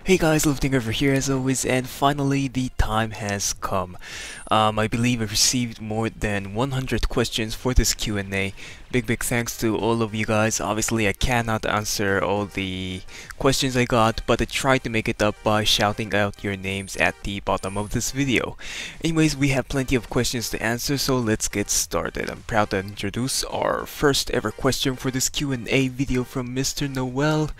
Hey guys, Luftangreifer here as always, and finally the time has come. I believe I've received more than 100 questions for this Q&A. Big thanks to all of you guys. Obviously I cannot answer all the questions I got, but I tried to make it up by shouting out your names at the bottom of this video. Anyways, we have plenty of questions to answer, so let's get started. I'm proud to introduce our first ever question for this Q&A video from Mr. Noel.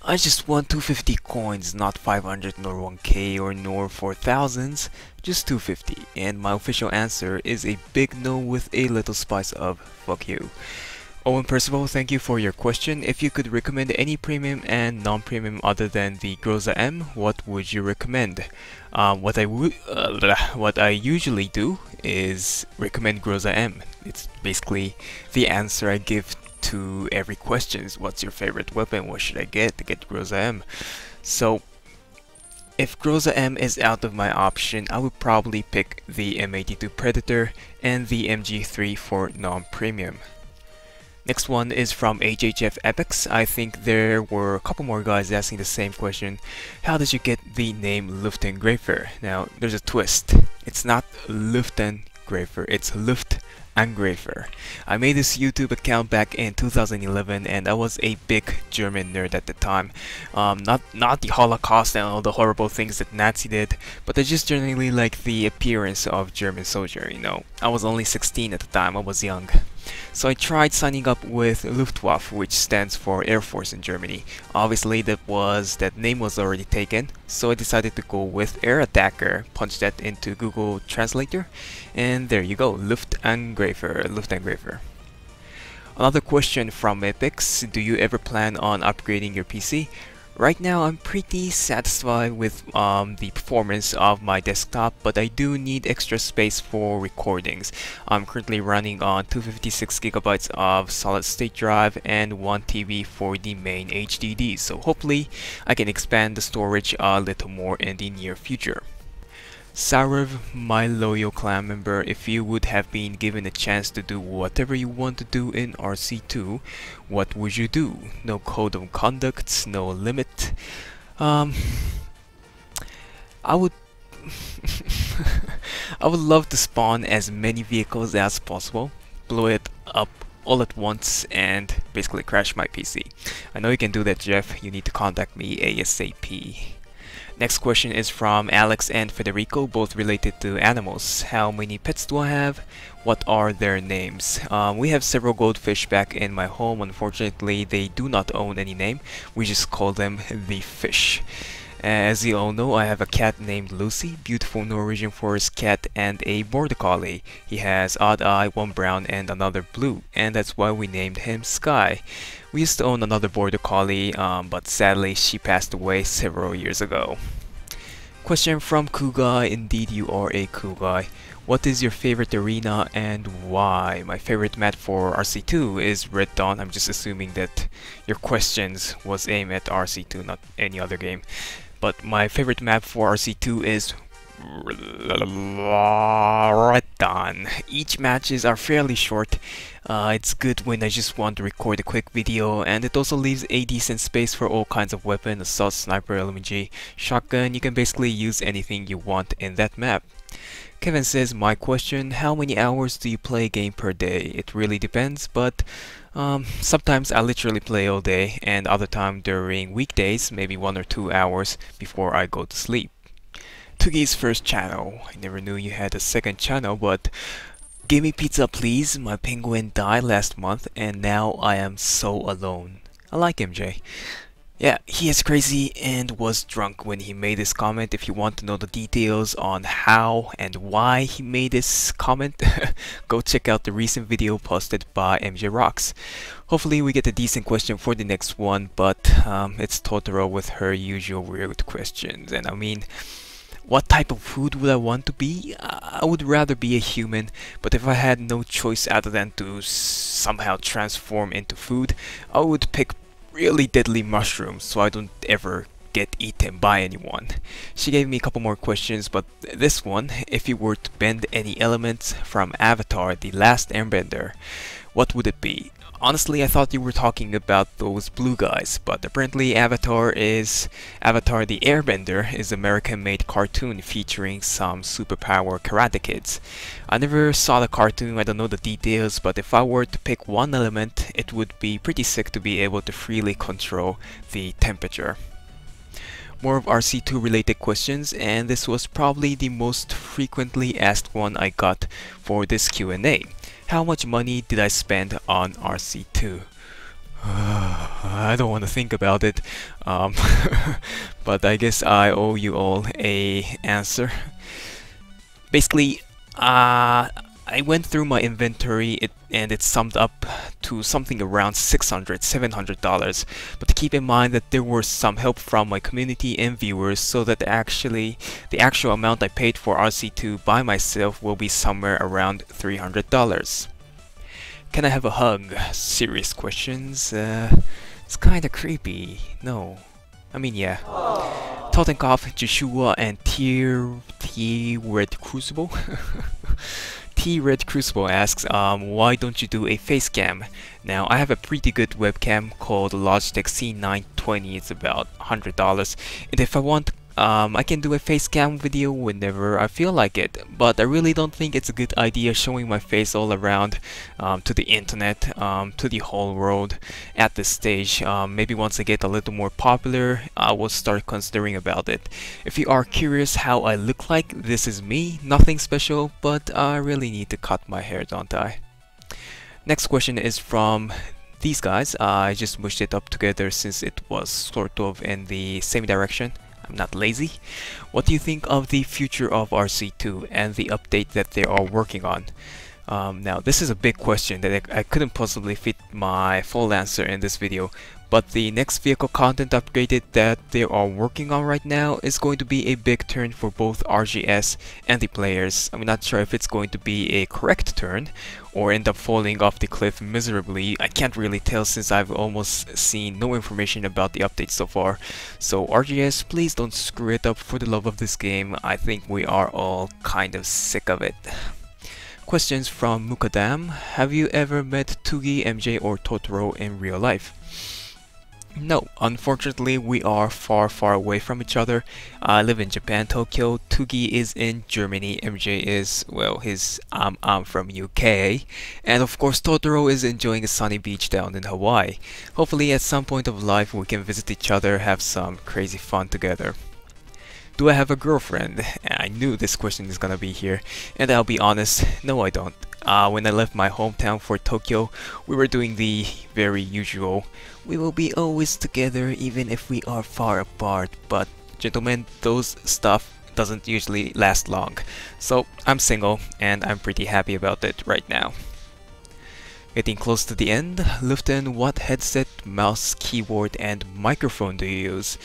I just want 250 coins, not 500 nor 1k or nor 4000s, just 250, and my official answer is a big no with a little spice of fuck you. Owen Percival, thank you for your question. If you could recommend any premium and non-premium other than the Groza M, what would you recommend? What I usually do is recommend Groza M. It's basically the answer I give to every question. What's your favorite weapon? What should I get to get Groza M? So if Groza M is out of my option, I would probably pick the M82 Predator and the MG3 for non-premium. Next one is from HHF Epics. I think there were a couple more guys asking the same question. How did you get the name Luftangreifer? Now there's a twist. It's not Luftangreifer, it's Luftangreifer. I made this YouTube account back in 2011 and I was a big German nerd at the time. Not the Holocaust and all the horrible things that Nazi did, but I just generally like the appearance of German soldier, you know. I was only 16 at the time, I was young. So I tried signing up with Luftwaffe, which stands for Air Force in Germany. Obviously that name was already taken, so I decided to go with Air Attacker, punch that into Google Translator, and there you go, Luftangreifer. Another question from Epix, do you ever plan on upgrading your PC? Right now I'm pretty satisfied with the performance of my desktop, but I do need extra space for recordings. I'm currently running on 256 gigabytes of solid state drive and 1 TB for the main HDD, so hopefully I can expand the storage a little more in the near future. Saurav, my loyal clan member, if you would have been given a chance to do whatever you want to do in RC2, what would you do? No code of conduct, no limit. I would I would love to spawn as many vehicles as possible, blow it up all at once and basically crash my PC. I know you can do that, Jeff. You need to contact me ASAP. Next question is from Alex and Federico, both related to animals. How many pets do I have? What are their names? We have several goldfish back in my home. Unfortunately, they do not own any name. We just call them the fish. As you all know, I have a cat named Lucy, beautiful Norwegian forest cat, and a border collie. He has odd eye, one brown and another blue, and that's why we named him Sky. We used to own another border collie, but sadly she passed away several years ago. Question from Kugai, indeed you are a Kugai. What is your favorite arena and why? My favorite map for RC2 is Red Dawn. I'm just assuming that your questions was aimed at RC2, not any other game. But my favorite map for RC2 is Red Dawn. Each matches are fairly short. It's good when I just want to record a quick video, and it also leaves a decent space for all kinds of weapon, assault, sniper, LMG, shotgun. You can basically use anything you want in that map. Kevin says, my question, how many hours do you play a game per day? It really depends, but sometimes I literally play all day, and other time during weekdays, maybe 1 or 2 hours before I go to sleep. Tugi's first channel. I never knew you had a second channel, but give me pizza please. My penguin died last month and now I am so alone. I like MJ. Yeah, he is crazy and was drunk when he made this comment. If you want to know the details on how and why he made this comment, go check out the recent video posted by MJ Rocks. Hopefully we get a decent question for the next one, but it's Totoro with her usual weird questions. And I mean, what type of food would I want to be? I would rather be a human, but if I had no choice other than to somehow transform into food, I would pick really deadly mushrooms so I don't ever get eaten by anyone. She gave me a couple more questions, but this one, if you were to bend any elements from Avatar, The Last Airbender, what would it be? Honestly, I thought you were talking about those blue guys, but apparently Avatar the Airbender is an American-made cartoon featuring some superpower karate kids. I never saw the cartoon, I don't know the details, but if I were to pick one element, it would be pretty sick to be able to freely control the temperature. More of RC2 related questions, and this was probably the most frequently asked one I got for this Q&A. How much money did I spend on RC2? I don't want to think about it, but I guess I owe you all a answer. Basically, I went through my inventory and it summed up to something around $600–700, but keep in mind that there was some help from my community and viewers, so that the actual amount I paid for RC2 by myself will be somewhere around $300. Can I have a hug? Serious questions. It's kinda creepy. No. I mean, yeah. Totenkopf, Joshua, and T Red Crucible. T Red Crucible asks, why don't you do a face cam? Now, I have a pretty good webcam called Logitech C920. It's about $100, and if I want, I can do a face cam video whenever I feel like it, but I really don't think it's a good idea showing my face all around to the internet, to the whole world at this stage. Maybe once I get a little more popular, I will start considering about it. If you are curious how I look like, this is me. Nothing special, but I really need to cut my hair, don't I? Next question is from these guys. I just mushed it up together since it was sort of in the same direction. I'm not lazy. What do you think of the future of RC2 and the update that they are working on? Now, this is a big question that I couldn't possibly fit my full answer in this video, but the next vehicle content upgraded that they are working on right now is going to be a big turn for both RGS and the players. I'm not sure if it's going to be a correct turn or end up falling off the cliff miserably. I can't really tell since I've almost seen no information about the update so far. So RGS, please don't screw it up for the love of this game. I think we are all kind of sick of it. Questions from Mukadam. Have you ever met Tugi, MJ, or Totoro in real life? No, unfortunately we are far away from each other. I live in Japan, Tokyo. Tugi is in Germany. MJ is, well, I'm from UK. And of course Totoro is enjoying a sunny beach down in Hawaii. Hopefully at some point of life we can visit each other, have some crazy fun together. Do I have a girlfriend? I knew this question is gonna be here, and I'll be honest, no I don't. When I left my hometown for Tokyo, we were doing the very usual, we will be always together even if we are far apart, but gentlemen, those stuff doesn't usually last long. So I'm single, and I'm pretty happy about it right now. Getting close to the end, Luftan, what headset, mouse, keyboard, and microphone do you use?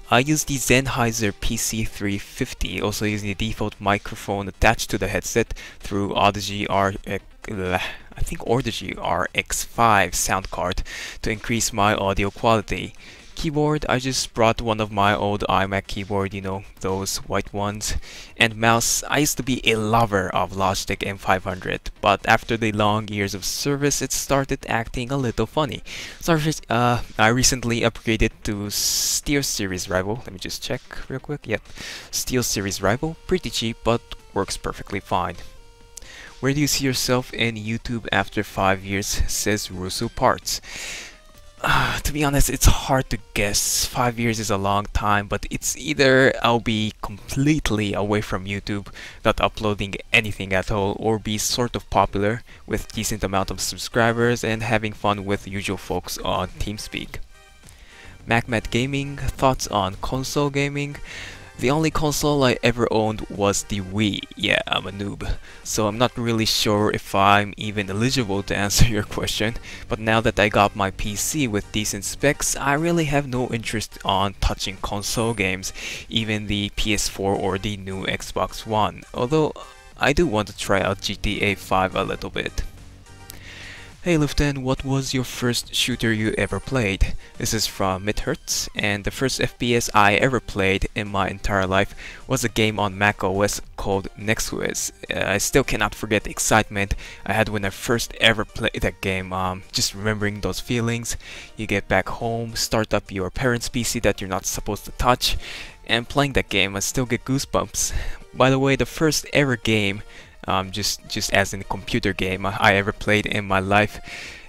I use the Sennheiser PC350, also using the default microphone attached to the headset through Audigy RX5 sound card to increase my audio quality. Keyboard, I just brought one of my old iMac keyboard, you know, those white ones. And mouse, I used to be a lover of Logitech M500, but after the long years of service, it started acting a little funny. So I recently upgraded to SteelSeries Rival. Let me just check real quick. Yep, SteelSeries Rival, pretty cheap, but works perfectly fine. Where do you see yourself in YouTube after 5 years, says Russo Parts. To be honest, it's hard to guess. 5 years is a long time, but it's either I'll be completely away from YouTube, not uploading anything at all, or be sort of popular with decent amount of subscribers and having fun with usual folks on TeamSpeak. MacMat Gaming, thoughts on console gaming? The only console I ever owned was the Wii. Yeah, I'm a noob. So I'm not really sure if I'm even eligible to answer your question, but now that I got my PC with decent specs, I really have no interest on touching console games, even the PS4 or the new Xbox One, although I do want to try out GTA 5 a little bit. Hey Luftan, what was your first shooter you ever played? This is from Midhertz, and the first FPS I ever played in my entire life was a game on Mac OS called Nexus. I still cannot forget the excitement I had when I first ever played that game. Just remembering those feelings. You get back home, start up your parents' PC that you're not supposed to touch, and playing that game, I still get goosebumps. By the way, the first ever game, just as in a computer game I ever played in my life,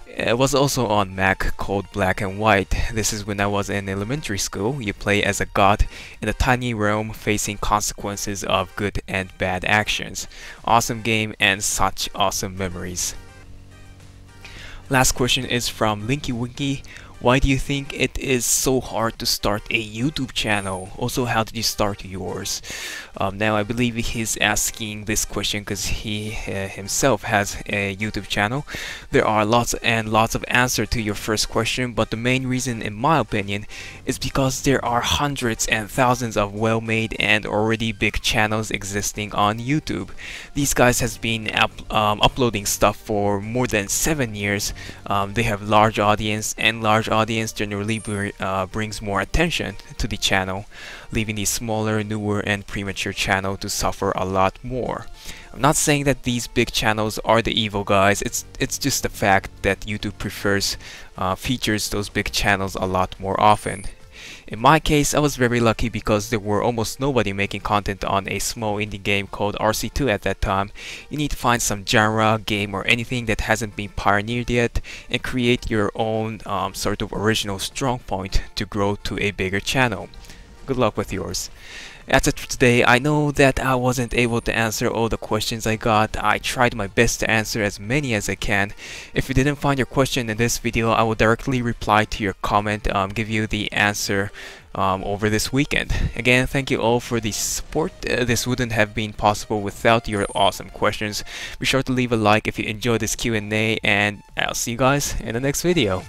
it was also on Mac, called Black and White. This is when I was in elementary school. You play as a god in a tiny realm facing consequences of good and bad actions. Awesome game and such awesome memories. Last question is from Linky Winky. Why do you think it is so hard to start a YouTube channel? Also, how did you start yours? Now, I believe he's asking this question because he himself has a YouTube channel. There are lots and lots of answers to your first question, but the main reason, in my opinion, is because there are hundreds and thousands of well-made and already big channels existing on YouTube. These guys has been uploading stuff for more than 7 years. They have large audience, and large audience generally brings more attention to the channel, leaving the smaller, newer, and premature channel to suffer a lot more. I'm not saying that these big channels are the evil guys. It's just the fact that YouTube features those big channels a lot more often. In my case, I was very lucky because there were almost nobody making content on a small indie game called RC2 at that time. You need to find some genre, game, or anything that hasn't been pioneered yet and create your own sort of original strong point to grow to a bigger channel. Good luck with yours. That's it for today. I know that I wasn't able to answer all the questions I got. I tried my best to answer as many as I can. If you didn't find your question in this video, I will directly reply to your comment, give you the answer over this weekend. Again, thank you all for the support. This wouldn't have been possible without your awesome questions. Be sure to leave a like if you enjoyed this Q&A, and I'll see you guys in the next video.